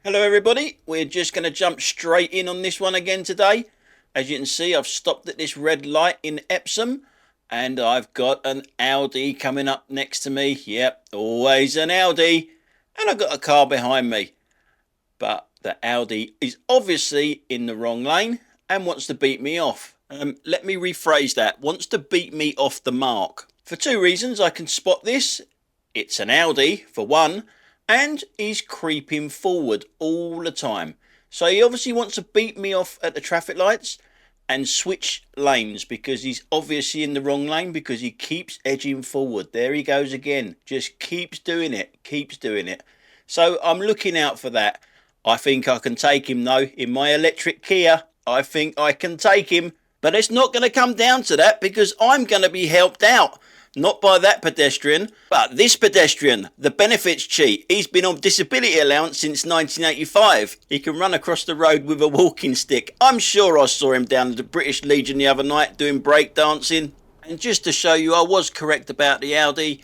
Hello everybody, we're just going to jump straight in on this one again today. As you can see, I've stopped at this red light in Epsom and I've got an Audi coming up next to me. Yep, always an Audi. And I've got a car behind me. But the Audi is obviously in the wrong lane and wants to beat me off. Let me rephrase that, wants to beat me off the mark. For two reasons I can spot this. It's an Audi, for one, and he's creeping forward all the time. So he obviously wants to beat me off at the traffic lights and switch lanes because he's obviously in the wrong lane because he keeps edging forward. There he goes again. Just keeps doing it. Keeps doing it. So I'm looking out for that. I think I can take him though. In my electric Kia, I think I can take him. But it's not going to come down to that because I'm going to be helped out. Not by that pedestrian, but this pedestrian, the benefits cheat. He's been on disability allowance since 1985. He can run across the road with a walking stick. I'm sure I saw him down at the British Legion the other night doing breakdancing. And just to show you I was correct about the Audi,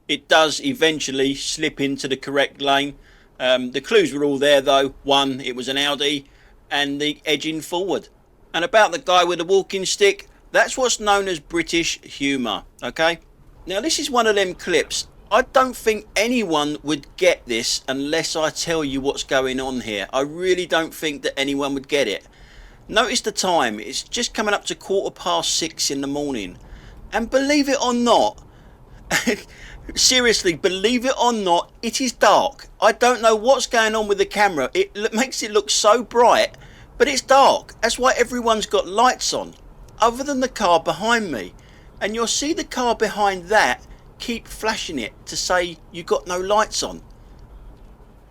it does eventually slip into the correct lane. The clues were all there though. One, it was an Audi, and the edging forward. And about the guy with the walking stick, that's what's known as British humour, okay? Now this is one of them clips. I don't think anyone would get this unless I tell you what's going on here. I really don't think that anyone would get it. Notice the time. It's just coming up to 6:15 in the morning. And believe it or not, seriously, believe it or not, it is dark. I don't know what's going on with the camera. It makes it look so bright, but it's dark. That's why everyone's got lights on, other than the car behind me. And you'll see the car behind that keep flashing it to say you got no lights on.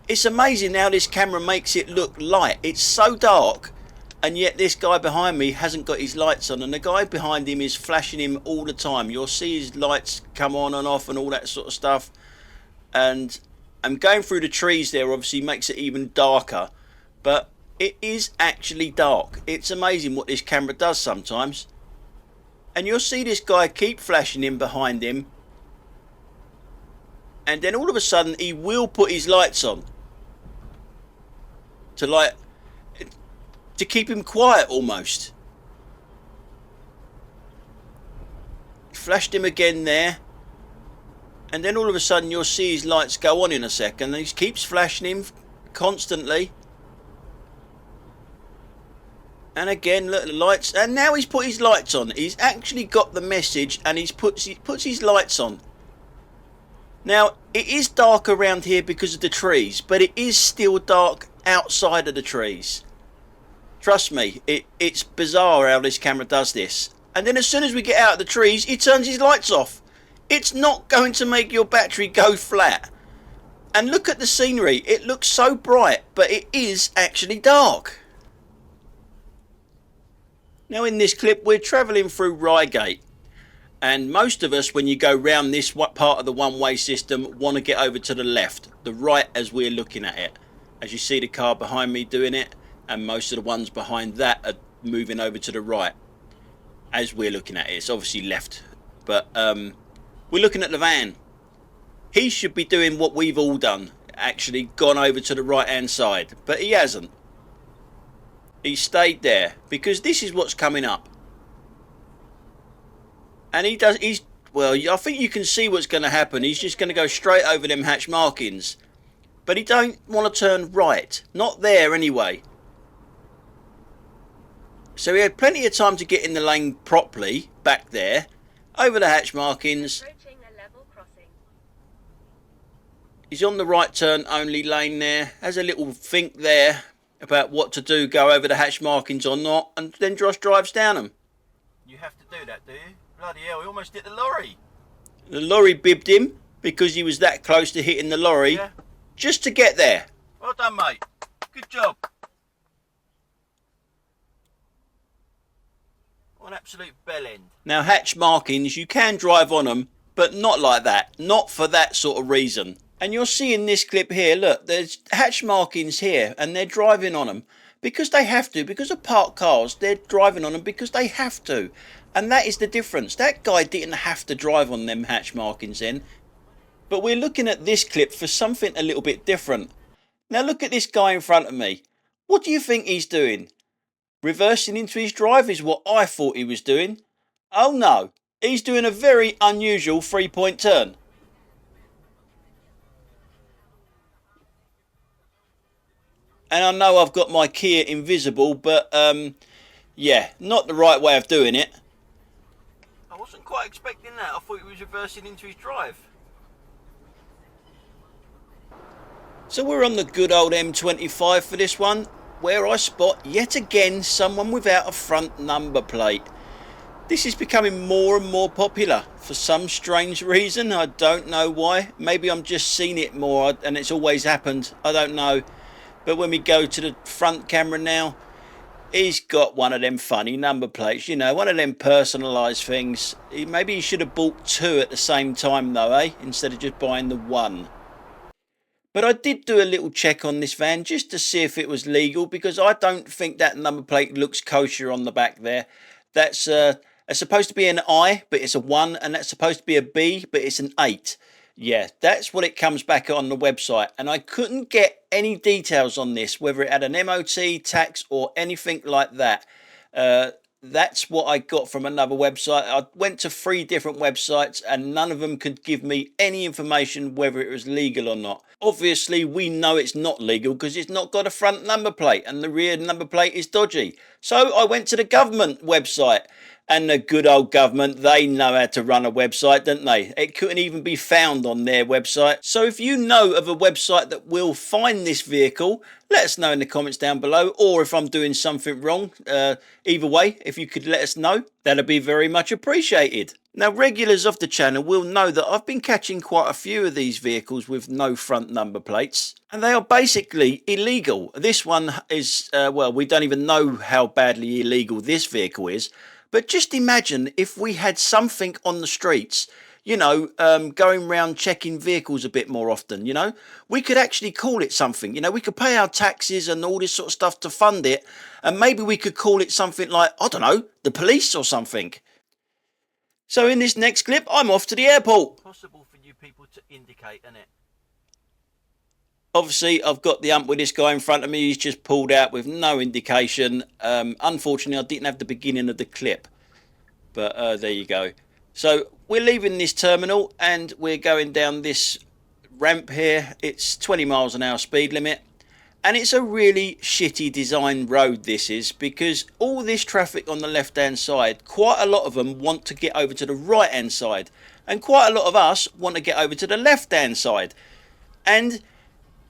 It's amazing how this camera makes it look light. It's so dark, and yet this guy behind me hasn't got his lights on, and the guy behind him is flashing him all the time. You'll see his lights come on and off and all that sort of stuff. And I'm going through the trees there, obviously makes it even darker, but it is actually dark. It's amazing what this camera does sometimes. And you'll see this guy keep flashing him behind him. And then all of a sudden he will put his lights on. To keep him quiet almost. Flashed him again there. And then all of a sudden you'll see his lights go on in a second. And he keeps flashing him constantly. And again, look at the lights. And now he's put his lights on. He's actually got the message and he puts his lights on. Now, it is dark around here because of the trees, but it is still dark outside of the trees. Trust me, it's bizarre how this camera does this. And then as soon as we get out of the trees, he turns his lights off. It's not going to make your battery go flat. And look at the scenery. It looks so bright, but it is actually dark. Now in this clip we're travelling through Reigate, and most of us when you go round this part of the one-way system want to get over to the left, the right as we're looking at it. As you see the car behind me doing it, and most of the ones behind that are moving over to the right as we're looking at it. It's obviously left, but we're looking at the van. He should be doing what we've all done, actually gone over to the right hand side, but he hasn't. He stayed there because this is what's coming up. And well, I think you can see what's going to happen. He's just going to go straight over them hatch markings. But he don't want to turn right. Not there anyway. So he had plenty of time to get in the lane properly back there. Over the hatch markings. He's on the right turn only lane there. Has a little think there about what to do, go over the hatch markings or not, and then Josh drives down them. You have to do that, do you? Bloody hell, he almost hit the lorry. The lorry bibbed him because he was that close to hitting the lorry, yeah, just to get there. Well done, mate. Good job. What an absolute bellend. Now, hatch markings, you can drive on them, but not like that. Not for that sort of reason. And you'll see in this clip here, look, there's hatch markings here and they're driving on them because they have to. Because of parked cars, they're driving on them because they have to. And that is the difference. That guy didn't have to drive on them hatch markings then. But we're looking at this clip for something a little bit different. Now look at this guy in front of me. What do you think he's doing? Reversing into his drive is what I thought he was doing. Oh no, he's doing a very unusual 3-point turn. And I know I've got my Kia invisible, but yeah, not the right way of doing it. I wasn't quite expecting that. I thought he was reversing into his drive. So we're on the good old M25 for this one, where I spot yet again someone without a front number plate. This is becoming more and more popular for some strange reason. I don't know why. Maybe I'm just seeing it more and it's always happened. I don't know. But when we go to the front camera now, he's got one of them funny number plates, you know, one of them personalised things. Maybe he should have bought two at the same time though, eh? Instead of just buying the one. But I did do a little check on this van just to see if it was legal, because I don't think that number plate looks kosher on the back there. That's supposed to be an I, but it's a 1, and that's supposed to be a B, but it's an 8. Yeah, that's what it comes back on the website, and I couldn't get any details on this, whether it had an MOT, tax, or anything like that. That's what I got from another website. I went to 3 different websites and none of them could give me any information whether it was legal or not. Obviously, we know it's not legal because it's not got a front number plate and the rear number plate is dodgy. So I went to the government website. And the good old government, they know how to run a website, don't they? It couldn't even be found on their website. So if you know of a website that will find this vehicle, let us know in the comments down below. Or if I'm doing something wrong, either way, if you could let us know, that'd be very much appreciated. Now, regulars of the channel will know that I've been catching quite a few of these vehicles with no front number plates. And they are basically illegal. This one is, well, we don't even know how badly illegal this vehicle is. But just imagine if we had something on the streets, you know, going around checking vehicles a bit more often, you know. We could actually call it something, you know. We could pay our taxes and all this sort of stuff to fund it. And maybe we could call it something like, I don't know, the police or something. So in this next clip, I'm off to the airport. Possible for you people to indicate, isn't it? Obviously, I've got the ump with this guy in front of me. He's just pulled out with no indication. Unfortunately, I didn't have the beginning of the clip. But there you go. So we're leaving this terminal and we're going down this ramp here. It's 20 miles an hour speed limit. And it's a really shitty design road, this is, because all this traffic on the left-hand side, quite a lot of them want to get over to the right-hand side. And quite a lot of us want to get over to the left-hand side. And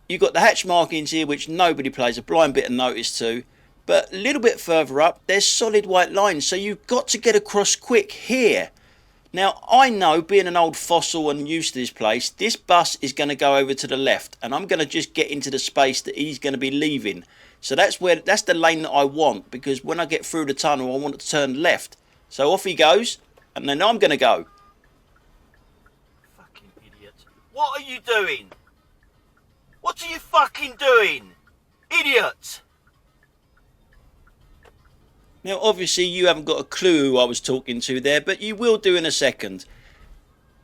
you've got the hatch markings here, which nobody plays a blind bit of notice to. But a little bit further up, there's solid white lines. So you've got to get across quick here. Now, I know, being an old fossil and used to this place, this bus is going to go over to the left. And I'm going to just get into the space that he's going to be leaving. So that's the lane that I want. Because when I get through the tunnel, I want it to turn left. So off he goes. And then I'm going to go. Fucking idiot. What are you doing? What are you fucking doing? Idiot! Now, obviously, you haven't got a clue who I was talking to there, but you will do in a second.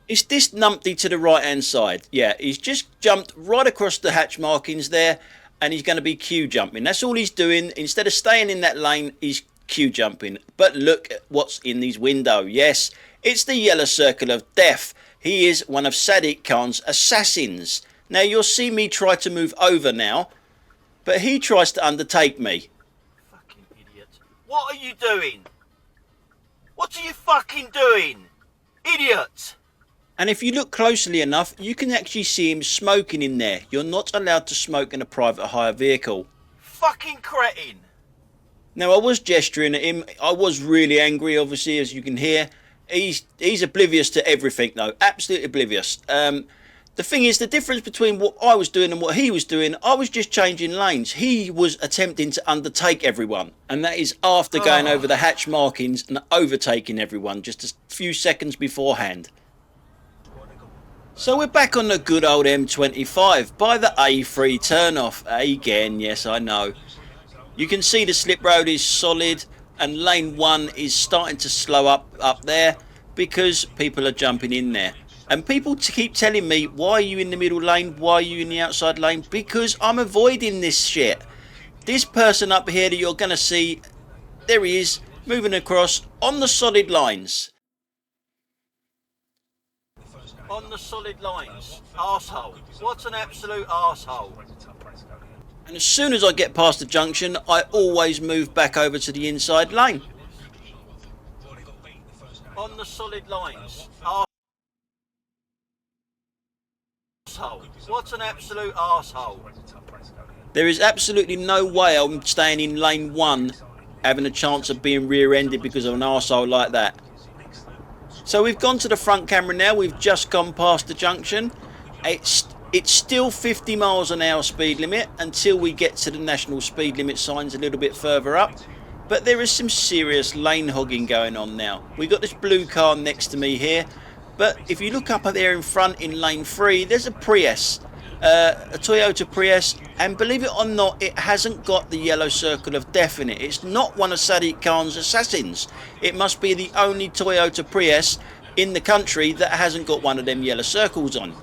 It's this numpty to the right-hand side. Yeah, he's just jumped right across the hatch markings there, and he's going to be queue jumping. That's all he's doing. Instead of staying in that lane, he's queue jumping. But look at what's in his window. Yes, it's the yellow circle of death. He is one of Sadiq Khan's assassins. Now, you'll see me try to move over now, but he tries to undertake me. Fucking idiot. What are you doing? What are you fucking doing? Idiot! And if you look closely enough, you can actually see him smoking in there. You're not allowed to smoke in a private hire vehicle. Fucking cretin! Now, I was gesturing at him. I was really angry, obviously, as you can hear. He's oblivious to everything, though. Absolutely oblivious. The thing is, the difference between what I was doing and what he was doing, I was just changing lanes. He was attempting to undertake everyone. And that is after going over the hatch markings and overtaking everyone just a few seconds beforehand. So we're back on the good old M25 by the A3 turnoff. Again, yes, I know. You can see the slip road is solid and lane 1 is starting to slow up there because people are jumping in there. And people keep telling me, why are you in the middle lane? Why are you in the outside lane? Because I'm avoiding this shit. This person up here that you're going to see, there he is, moving across on the solid lines. On the solid lines. Arsehole. What an absolute arsehole. And as soon as I get past the junction, I always move back over to the inside lane. On the solid lines. Arsehole. What an absolute arsehole. There is absolutely no way I'm staying in lane 1 having a chance of being rear-ended because of an arsehole like that. So we've gone to the front camera now. We've just gone past the junction. It's still 50 miles an hour speed limit until we get to the national speed limit signs a little bit further up. But there is some serious lane hogging going on now. We've got this blue car next to me here. But if you look up there in front in lane 3, there's a Prius. A Toyota Prius, and believe it or not, it hasn't got the yellow circle of death in it. It's not one of Sadiq Khan's assassins. It must be the only Toyota Prius in the country that hasn't got one of them yellow circles on.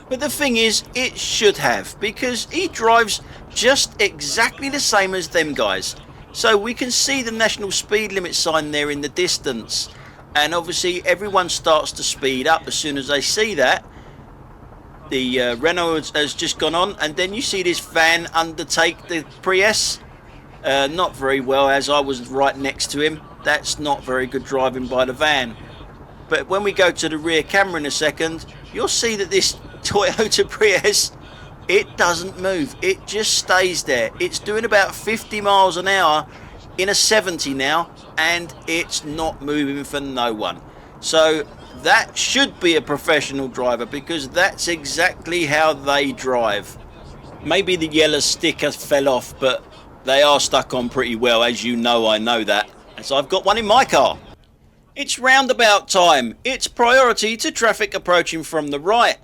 But the thing is, it should have, because he drives just exactly the same as them guys. So we can see the national speed limit sign there in the distance, and obviously everyone starts to speed up as soon as they see that. The Renault has just gone on, and then you see this van undertake the Prius. Not very well, as I was right next to him. That's not very good driving by the van. But when we go to the rear camera in a second, you'll see that this Toyota Prius, it doesn't move. It just stays there. It's doing about 50 miles an hour in a 70 now, and it's not moving for no one. So that should be a professional driver, because that's exactly how they drive. Maybe the yellow sticker fell off, but they are stuck on pretty well, as you know. I know that, as I've got one in my car. It's roundabout time. It's priority to traffic approaching from the right.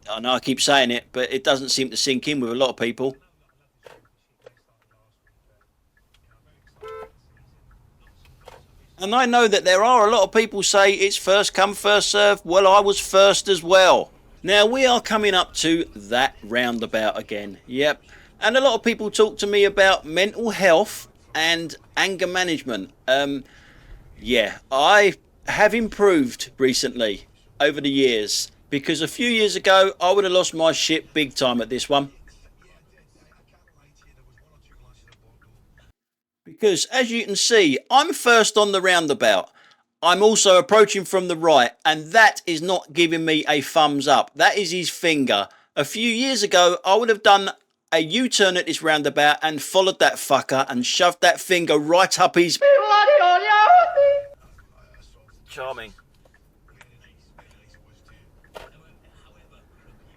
I know I keep saying it, but it doesn't seem to sink in with a lot of people. And I know that there are a lot of people say it's first come, first serve. Well, I was first as well. Now, we are coming up to that roundabout again. Yep. And a lot of people talk to me about mental health and anger management. Yeah, I have improved recently over the years, because a few years ago, I would have lost my shit big time at this one. Because as you can see, I'm first on the roundabout. I'm also approaching from the right, and that is not giving me a thumbs up. That is his finger. A few years ago, I would have done a U-turn at this roundabout and followed that fucker and shoved that finger right up his... Charming.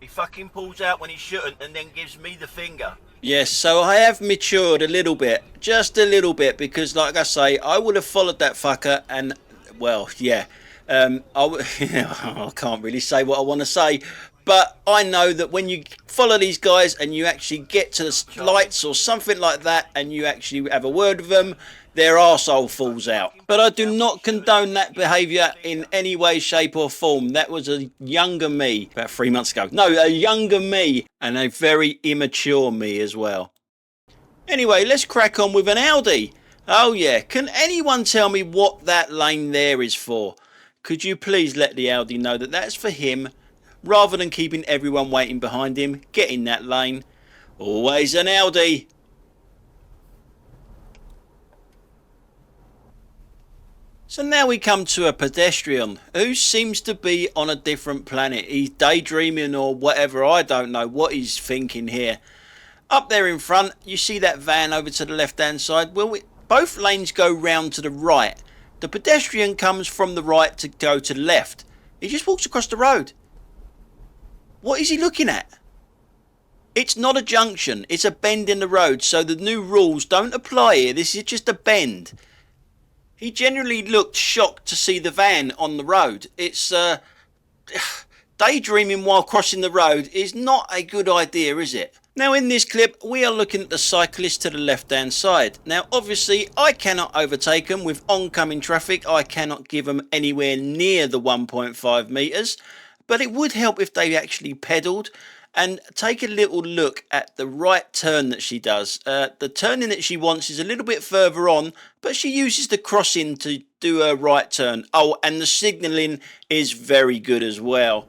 He fucking pulls out when he shouldn't and then gives me the finger. Yes, so I have matured a little bit, just a little bit, because like I say, I would have followed that fucker and, well, yeah, I can't really say what I want to say, but I know that when you follow these guys and you actually get to the lights or something like that and you actually have a word with them, their arsehole falls out. But I do not condone that behaviour in any way, shape or form. That was a younger me, about 3 months ago. No, a younger me, and a very immature me as well. Anyway, let's crack on with an Audi. Oh yeah, can anyone tell me what that lane there is for? Could you please let the Audi know that that's for him, rather than keeping everyone waiting behind him? Get in that lane. Always an Audi. So now we come to a pedestrian who seems to be on a different planet. He's daydreaming or whatever. I don't know what he's thinking here. Up there in front, you see that van over to the left-hand side. Well, both lanes go round to the right. The pedestrian comes from the right to go to the left. He just walks across the road. What is he looking at? It's not a junction. It's a bend in the road. So the new rules don't apply here. This is just a bend. He genuinely looked shocked to see the van on the road. It's daydreaming while crossing the road is not a good idea, is it? Now in this clip we are looking at the cyclist to the left hand side. Now obviously I cannot overtake them with oncoming traffic. I cannot give them anywhere near the 1.5 meters, but it would help if they actually pedaled. And take a little look at the right turn that she does. The turning that she wants is a little bit further on, but she uses the crossing to do her right turn. Oh, and the signalling is very good as well.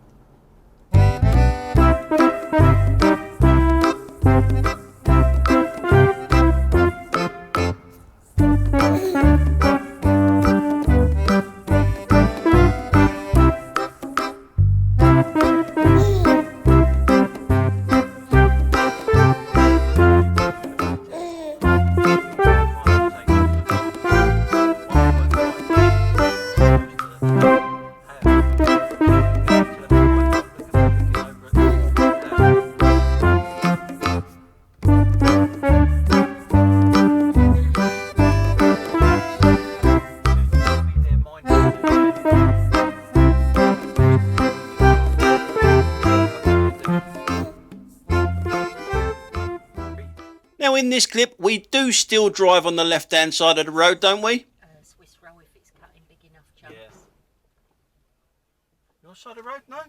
Now in this clip we do still drive on the left hand side of the road, don't we? Swiss roll if it's cut in big enough chunks. Yeah. Your side of the road, no?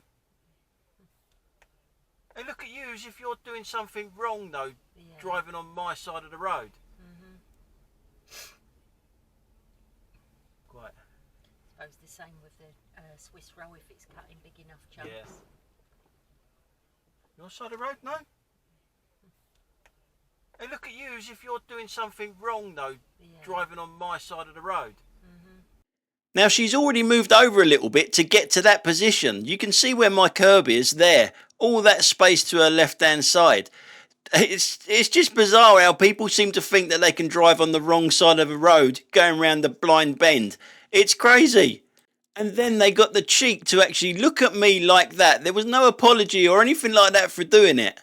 Hey, look at you as if you're doing something wrong though, driving on my side of the road. Quite. I suppose the same with the Swiss roll if it's cut in big enough chunks. Yeah. Your side of the road, no? Hey, look at you as if you're doing something wrong though, driving on my side of the road. Now she's already moved over a little bit to get to that position. You can see where my curb is there. All that space to her left hand side. It's just bizarre how people seem to think that they can drive on the wrong side of a road going around the blind bend. It's crazy. And then they got the cheek to actually look at me like that. There was no apology or anything like that for doing it.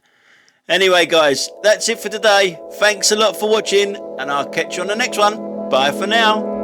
Anyway guys, that's it for today. Thanks a lot for watching and I'll catch you on the next one. Bye for now.